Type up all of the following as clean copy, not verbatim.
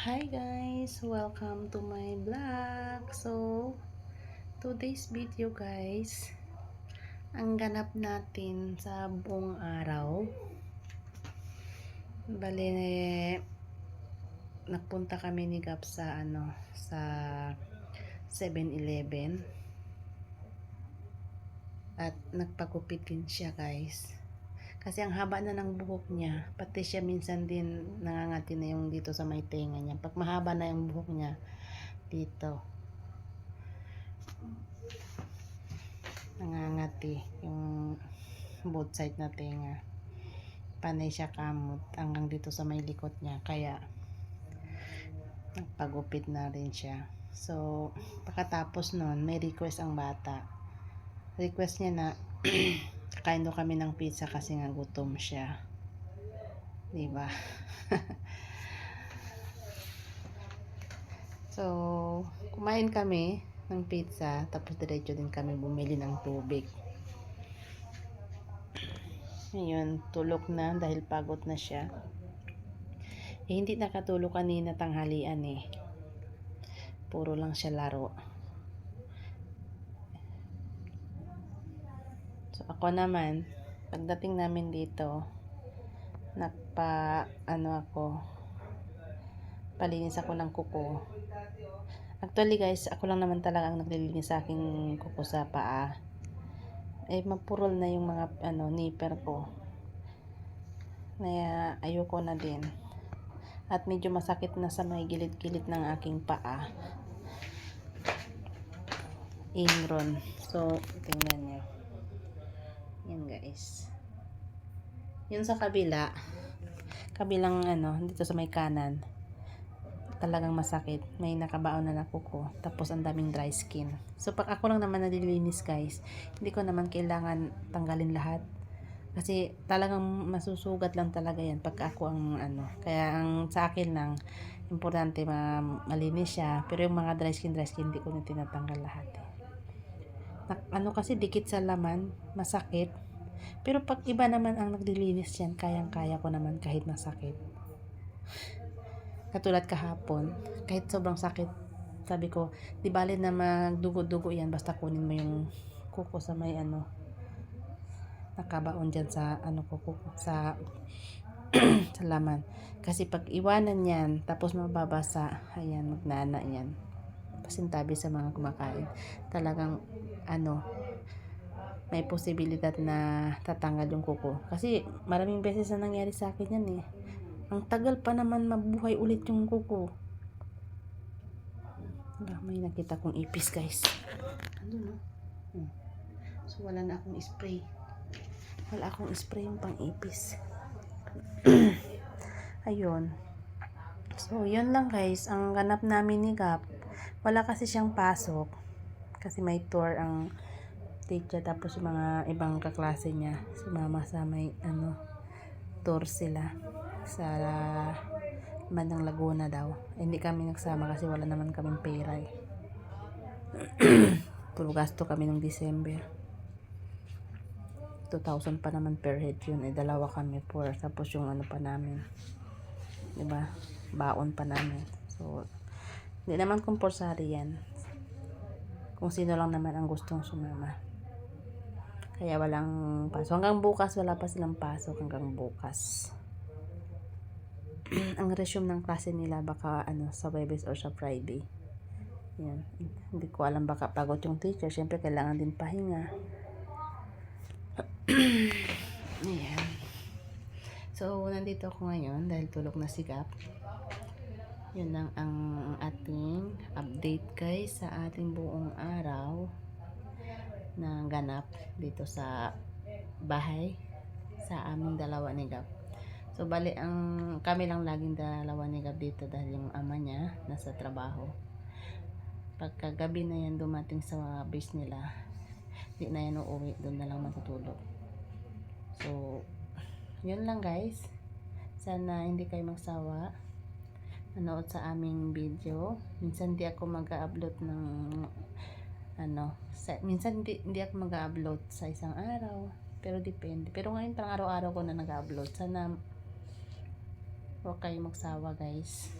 Hi guys! Welcome to my vlog. So, today's video guys, ang ganap natin sa buong araw. Bale, nagpunta kami ni Gap sa 7-Eleven at nagpagupit din siya guys. Kasi ang haba na ng buhok niya, pati siya minsan din nangangati na yung dito sa may tenga niya. Pag mahaba na yung buhok niya, dito nangangati yung both side na tenga, panay siya kamot hanggang dito sa may likod niya, kaya nagpagupit na rin siya. So pagkatapos nun, may request ang bata. Request niya na kain daw kami ng pizza kasi nga gutom siya, diba? So kumain kami ng pizza, tapos diretso din kami bumili ng tubig. Ngayon, tulog na dahil pagod na siya. Hindi nakatulog kanina tanghalian puro lang siya laro. So ako naman, pagdating namin dito, palinis ako ng kuko. Actually guys, ako lang naman talaga ang naglilinis sa aking kuko sa paa. Mapurol na yung mga nipper ko. Kaya ayoko na din. At medyo masakit na sa may gilid-gilid ng aking paa. Ingrown. So, tingnan nyo. Yan guys. Yun sa kabilang dito sa may kanan, talagang masakit. May nakabaon na kuko. Tapos ang daming dry skin. So pag ako lang naman nalilinis guys, hindi ko naman kailangan tanggalin lahat. Kasi talagang masusugat lang talaga yan pag ako ang Kaya ang sa akin lang, importante malinis siya. Pero yung mga dry skin, hindi ko na tinatanggal lahat. Kasi dikit sa laman, masakit. Pero pag iba naman ang naglilinis yan, kayang-kaya ko naman kahit masakit. Katulad kahapon, kahit sobrang sakit, sabi ko, di bale na magdugo-dugo yan, basta kunin mo yung kuko sa may nakabaon dyan sa kuko sa sa laman. Kasi pag iwanan yan, tapos mababasa, ayan, magnana yan. Pasintabi sa mga kumakain. Talagang may posibilidad na tatanggal yung kuko. Kasi maraming beses na nangyari sa akin yan Ang tagal pa naman mabuhay ulit yung kuko. May nakita kong ipis guys. So wala na akong spray. Wala akong spray yung pang ipis. Ayun. So yun lang guys. Ang ganap namin ni Gap. Wala kasi siyang pasok. Kasi may tour ang teacher, tapos yung mga ibang kaklase niya sumama sa may tour sila sa Bandang Laguna daw. Hindi kami nagsama kasi wala naman kaming pera puro gasto kami nung December. 2,000 pa naman per head yun. Dalawa kami tapos yung pa namin, diba, baon pa namin. So hindi naman compulsory yan, kung sino lang naman ang gustong sumama. Kaya walang pasok hanggang bukas. Wala pa silang pasok hanggang bukas. Ang resume ng klase nila baka sa Webes or sa Friday. Yan. Hindi ko alam, baka pagod yung teacher. Siyempre kailangan din pahinga. Ayan. So nandito ako ngayon dahil tulog na si Gap. Yun lang ang ating update guys sa ating buong araw na ganap dito sa bahay sa aming dalawa ni Gap. So bali kami lang laging dalawa ni Gap dito dahil yung ama niya nasa trabaho. Pagkagabi na yan dumating sa base nila, di na yan uuwi, doon na lang matutulog. So yun lang guys. Sana hindi kayo magsawa manood sa aming video. Minsan di ako mag-upload ng minsan hindi ako mag-upload sa isang araw, pero depende. Pero ngayon parang araw-araw ko na nag-upload. Sana huwag kayo magsawa guys.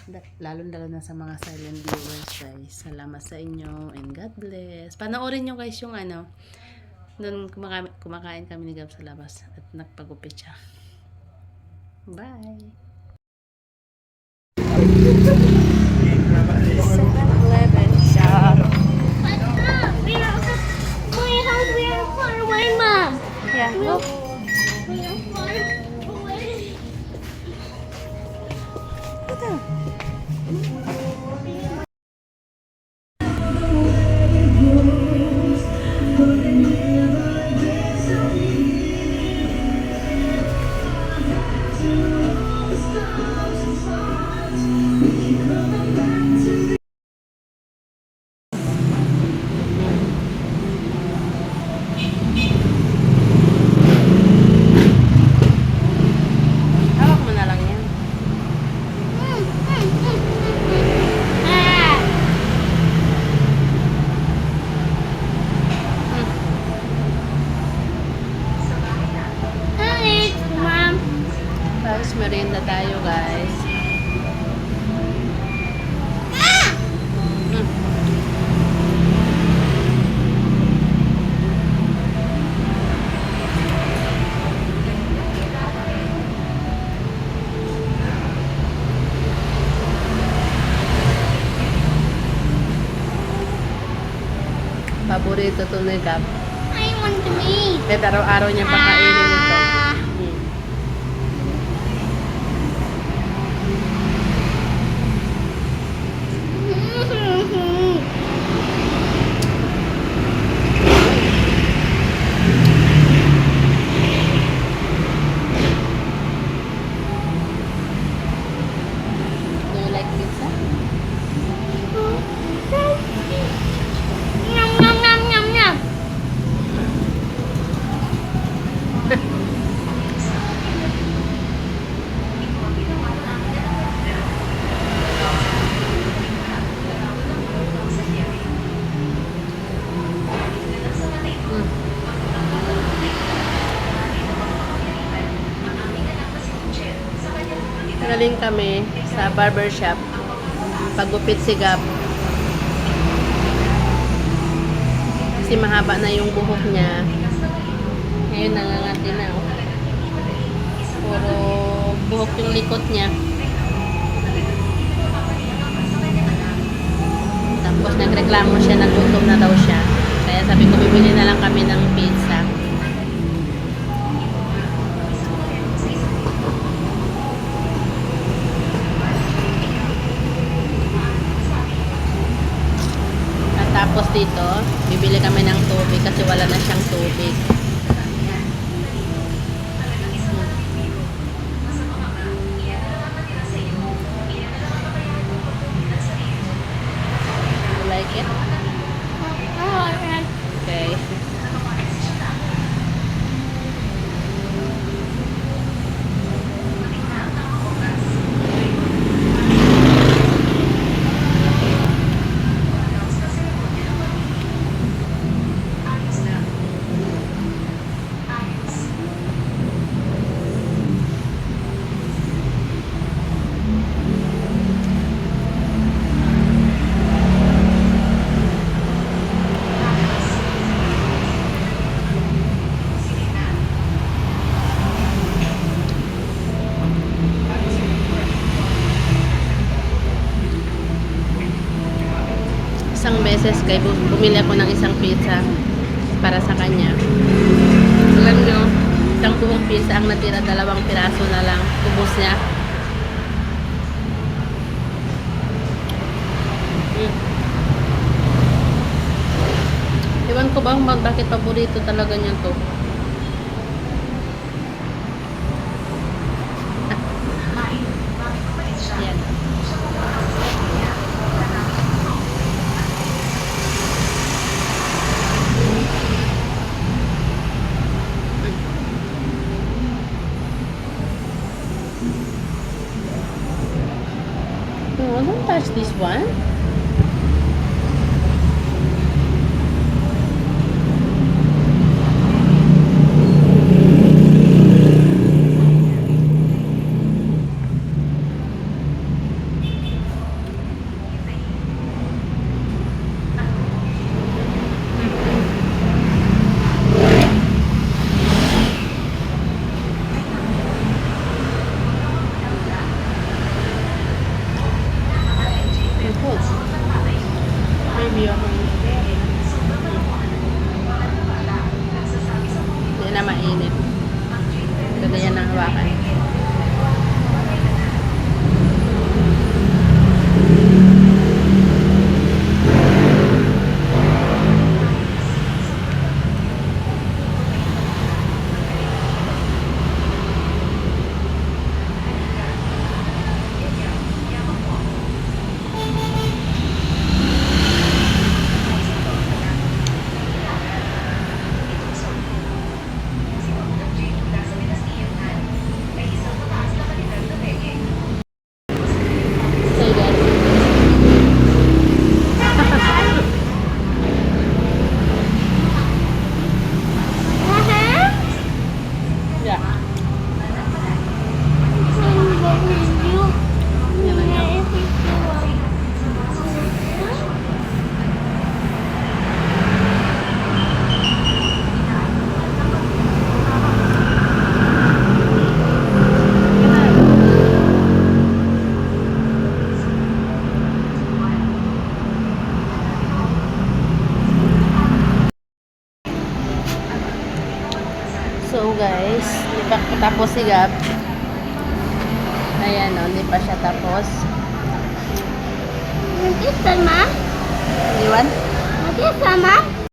Lalo na sa mga silent viewers guys. Salamat sa inyo and God bless. Panoorin nyo guys yung ano, nung kumakain kami ni Gab sa labas at nagpagupit siya. Bye! 7-Eleven shop. My house, we are far away, Mom. Yeah, look. We are far away. Ito. Hawak mo na lang yan. Ah. Hi, Mom. Tapos merienda tayo guys. Paborito to ni Gab. I want to eat. Kahit araw-araw niya pakainin ito. Ah. Do you like pizza? Yum, yum, yum, yum, yum. Galing kami sa barbershop. Pagupit si Gab. Kasi mahaba na yung buhok niya. Ngayon nangangati na. Oh. Puro buhok yung likot niya. Tapos nagreklamo siya, nagutom na daw siya. Kaya sabi ko, bibili na lang kami ng pizza. At tapos dito, bibili kami ng tubig kasi wala na siyang tubig. You like it? Oh, okay. Okay. Isang beses kay bumili ako ng isang pizza para sa kanya. Alam nyo, isang buong pizza ang natira, 2 piraso na lang. Ubus niya. Ewan ko ba bakit paborito talaga niya to. Yan. No, don't touch this one. So guys, di pa tapos si Gab. Ayan o, di pa siya tapos. Nag-kiss ka, ma'am? Iwan? Nag-kiss ka, ma'am?